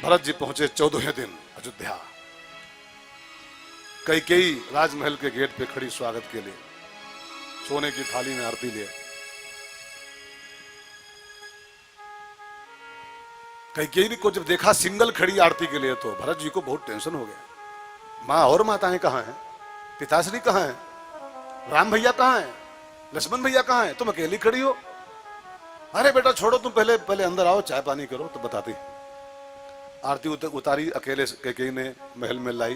भरत जी पहुंचे 14वें दिन अयोध्या। कैकेयी राजमहल के गेट पे खड़ी स्वागत के लिए, सोने की थाली में आरती लिए। कैकेयी को जब देखा सिंगल खड़ी आरती के लिए तो भरत जी को बहुत टेंशन हो गया। माँ और माताएं कहाँ हैं? पिताश्री कहाँ हैं? राम भैया कहाँ हैं? लक्ष्मण भैया कहाँ हैं? तुम अकेली खड़ी हो। अरे बेटा छोड़ो, तुम पहले पहले अंदर आओ, चाय पानी करो तो बताती। आरती उतारी, अकेले कैकेयी ने महल में लाई,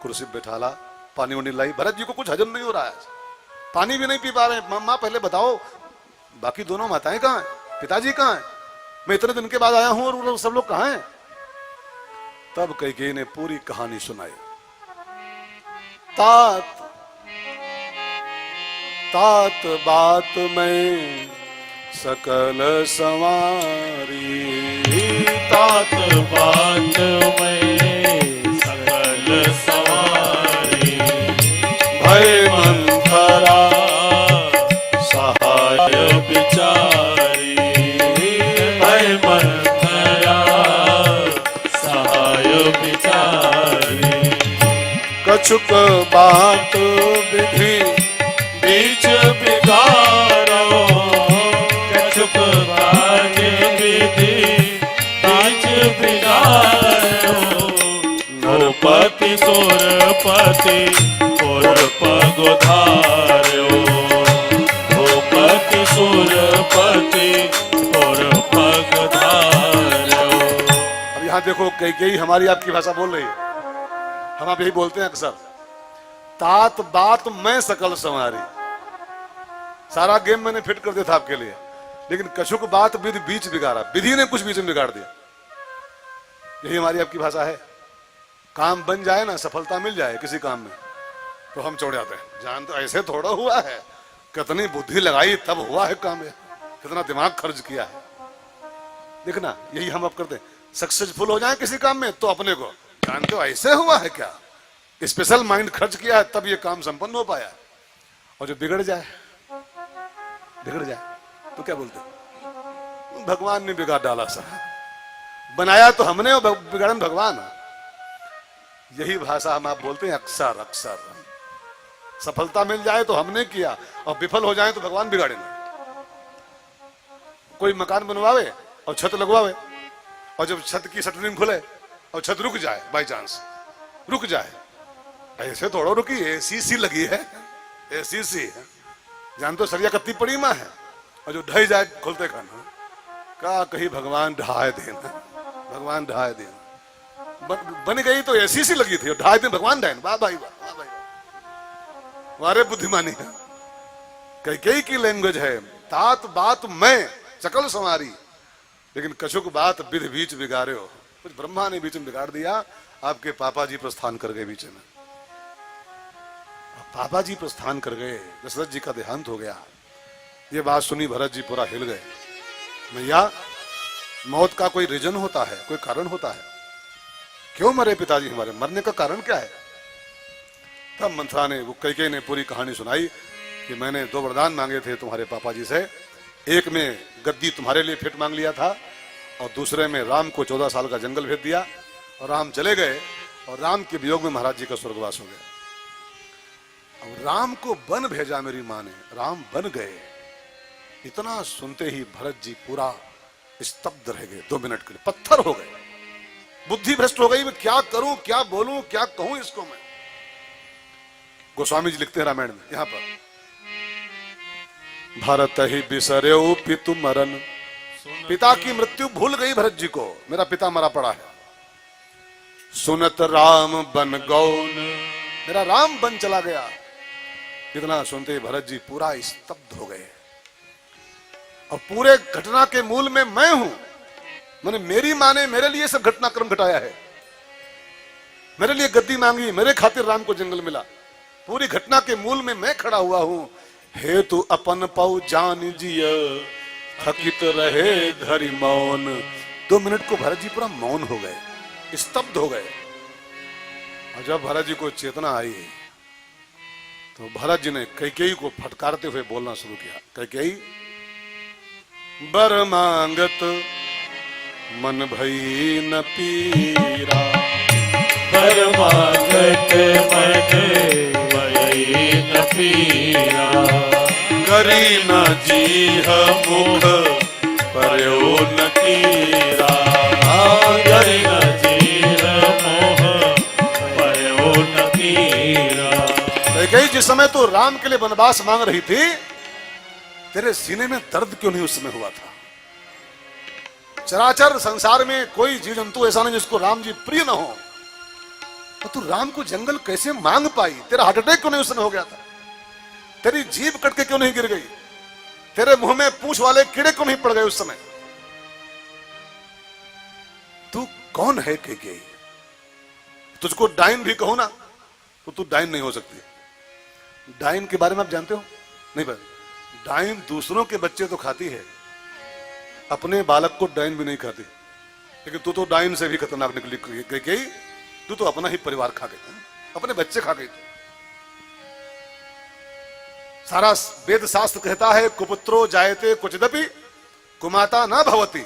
कुर्सी बैठाला, पानी उनी लाई। भरत जी को कुछ हजम नहीं हो रहा है, पानी भी नहीं पी पा रहे हैं। माँ पहले बताओ बाकी दोनों माताएं कहाँ हैं? पिताजी कहाँ हैं? मैं इतने दिन के बाद आया हूं और सब लोग कहाँ हैं? तब कैकेयी ने पूरी कहानी सुनाई। तात तात बात में सकल संवारी, तात बात में सकल संवारी। भय मंथरा सहाय विचारी, भय मंथरा सहाय विचारी। कछुक बात विधि बीच बिगारो, कछुक बात विधि बीच बिगारो। नरपति सुरपति पुरपग धार्यो, भूपति सुरपति पुरपग धार्यो। अब यहां देखो, कैकेयी हमारी आपकी भाषा बोल रही है, हम आप यही बोलते हैं अक्सर। तात बात में सकल संवारी, सारा गेम मैंने फिट कर दिया था आपके लिए, लेकिन कछुक बात विधि बीच बिगाड़ा, विधि ने कुछ बीच में बिगाड़ दिया। यही हमारी आपकी भाषा है। काम बन जाए ना, सफलता मिल जाए किसी काम में, तो हम चौड़ जाते हैं। जान तो ऐसे थोड़ा हुआ है, कितनी बुद्धि लगाई तब हुआ है काम है, कितना दिमाग खर्च किया है। देखना, यही हम अब करते हैं। सक्सेसफुल हो जाए किसी काम में तो अपने को जानते हो ऐसे हुआ है क्या, स्पेशल माइंड खर्च किया है तब ये काम संपन्न हो पाया। और जो बिगड़ जाए तो क्या बोलते हो? भगवान ने बिगाड़ डाला सा, बनाया तो हमने और बिगाड़न भगवान। यही भाषा हम आप बोलते हैं अक्सर अक्सर। सफलता मिल जाए तो हमने किया और विफल हो जाए तो भगवान बिगाड़े ना। कोई मकान बनवावे और छत लगवावे, और जब छत की शटरिंग खुले और छत रुक जाए, बाई चांस रुक जाए, ऐसे थोड़ा रुकी, एसीसी लगी है, एसीसी है, जानते हो सरिया कत्ती पड़ी माँ है, और जो ढह जाए खुलते खाना का कहीं भगवान ढहाए देना, भगवान ढहाए देना। बन गई तो एसीसी लगी थी, ढहाए दिन भगवान ढाए। वाह भाई वाह, वाह भाई वाह, वारे बुद्धिमानी है। कैकेयी की लैंग्वेज है, तात बात में सकल संवारी, लेकिन कछुक बात विधि बीच बिगाड़े हो। कुछ ब्रह्मा ने बीच में बिगाड़ दिया। आपके पापा जी प्रस्थान कर गए बीच में, पापा जी प्रस्थान कर गए, दशरथ जी का देहांत हो गया। ये बात सुनी भरत जी पूरा हिल गए। भैया, मौत का कोई रीजन होता है, कोई कारण होता है। क्यों मरे पिताजी हमारे? मरने का कारण क्या है? तब मंथरा ने, वो कैकेयी ने पूरी कहानी सुनाई कि मैंने 2 वरदान मांगे थे तुम्हारे पापा जी से। एक में गद्दी तुम्हारे लिए फिट मांग लिया था, और दूसरे में राम को 14 साल का जंगल भेज दिया, और राम चले गए, और राम के वियोग में महाराज जी का स्वर्गवास हो गया। अब राम को वन भेजा मेरी माँ ने, राम बन गए। इतना सुनते ही भरत जी पूरा स्तब्ध रह गए। 2 मिनट के लिए पत्थर हो गए, बुद्धि भ्रष्ट हो गई। मैं क्या करूं, क्या बोलूं, क्या कहूं इसको मैं। गोस्वामी जी लिखते हैं रामायण में, यहां पर, भरत ही बिसर्यो पितु मरन, पिता की मृत्यु भूल गई भरत जी को, मेरा पिता मरा पड़ा है। सुनत राम बन गौन, मेरा राम बन चला गया। इतना सुनते ही भरत जी पूरा स्तब्ध हो गए। और पूरे घटना के मूल में मैं हूं, मैंने, मेरी मां ने मेरे लिए सब घटनाक्रम घटाया है, मेरे लिए गद्दी मांगी, मेरे खातिर राम को जंगल मिला। पूरी घटना के मूल में मैं खड़ा हुआ हूं। हे तू अपन पाऊ जान जिय, थकित रहे धरि मौन। 2 मिनट को भरत जी पूरा मौन हो गए, स्तब्ध हो गए। और जब भरत जी को चेतना आई तो भरत जी ने कैकेयी को फटकारते हुए बोलना शुरू किया। कैकेयी, बर मांगत मन भई न पीरा। परमागत मन भई न पीरा। करी न जीह मुख पर्यो न कीरा। करी न जीह मुख पर्यो न कीरा। कैकेयी जिस समय तो राम के लिए वनवास मांग रही थी, तेरे सीने में दर्द क्यों नहीं उस समय हुआ था? चराचर संसार में कोई जीव जंतु ऐसा नहीं जिसको राम जी प्रिय न हो, तो तू राम को जंगल कैसे मांग पाई? तेरा हार्ट अटैक क्यों नहीं उस समय हो गया था? तेरी जीभ कट के क्यों नहीं गिर गई? तेरे मुंह में पूंछ वाले कीड़े क्यों नहीं पड़ गए उस समय? तू कौन है कैकेयी? तुझको डाइन भी कहो ना तो तू डाइन नहीं हो सकती। डाइन के बारे में आप जानते हो? नहीं भाई, डाइन दूसरों के बच्चे तो खाती है, अपने बालक को डाइन भी नहीं खाती। लेकिन तू तो डाइन से भी खतरनाक निकली कैकेयी। तू तो अपना ही परिवार खा गई, अपने बच्चे खा गई। सारा वेद शास्त्र कहता है कुपुत्रो जायते क्वचिदपि कुमाता न भवति,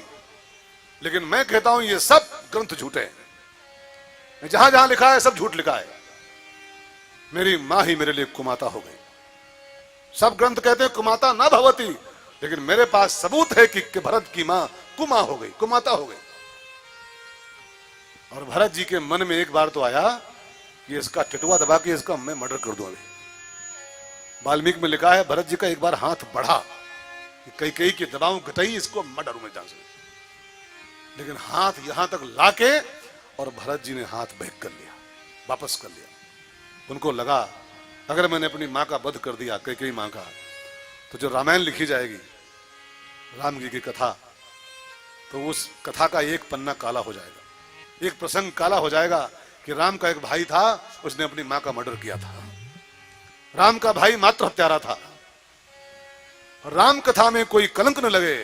लेकिन मैं कहता हूं ये सब ग्रंथ झूठे हैं। जहां जहां लिखा है सब झूठ लिखा है। मेरी मां ही मेरे लिए कुमाता हो गई। सब ग्रंथ कहते हैं कुमाता न भवति, लेकिन मेरे पास सबूत है कि भरत की मां कुमा हो गई, कुमाता हो गई। और भरत जी के मन में एक बार तो आया कि इसका टिटवा दबा के इसका मैं मर्डर कर दूं। अभी वाल्मीकि में लिखा है भरत जी का एक बार हाथ बढ़ा कि कैकेयी के दबाव घटाई, इसको मर्डर में जान से। लेकिन हाथ यहां तक लाके और भरत जी ने हाथ बैक कर लिया, वापस कर लिया। उनको लगा अगर मैंने अपनी मां का वध कर दिया, कैकेयी मां का, तो जो रामायण लिखी जाएगी राम जी की कथा, तो उस कथा का एक पन्ना काला हो जाएगा, एक प्रसंग काला हो जाएगा कि राम का एक भाई था, उसने अपनी मां का मर्डर किया था। राम का भाई मात्र हत्यारा था। राम कथा में कोई कलंक न लगे,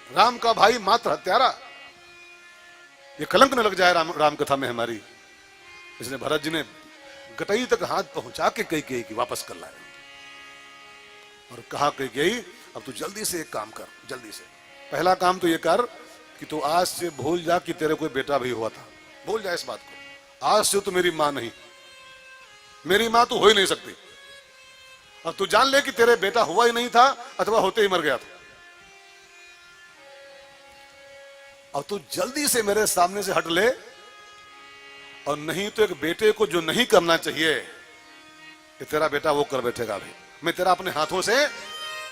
राम का भाई मात्र हत्यारा, ये कलंक न लग जाए राम कथा में हमारी। इसलिए भरत जी ने गटई तक हाथ पहुंचा के कैकेयी की वापस कर लाया और कहा कैकेयी अब तू जल्दी से एक काम कर, जल्दी से। पहला काम तो ये कर कि तू आज से भूल जा कि तेरे कोई बेटा भी हुआ था, भूल जा इस बात को। आज से तू मेरी मां नहीं, मेरी मां तू हो ही नहीं सकती। अब तू जान ले कि तेरे बेटा हुआ ही नहीं था अथवा होते ही मर गया था। अब तू जल्दी से मेरे सामने से हट ले, और नहीं तो एक बेटे को जो नहीं करना चाहिए कि तेरा बेटा वो कर बैठेगा। भाई मैं तेरा अपने हाथों से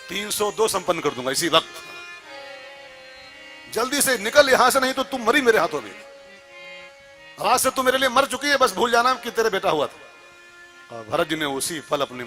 302 संपन्न कर दूंगा इसी वक्त। जल्दी से निकल यहां से, नहीं तो तुम मरी मेरे हाथों में। आज से तू मेरे लिए मर चुकी है, बस भूल जाना कि तेरे बेटा हुआ था। और भरत जी ने उसी पल अपनी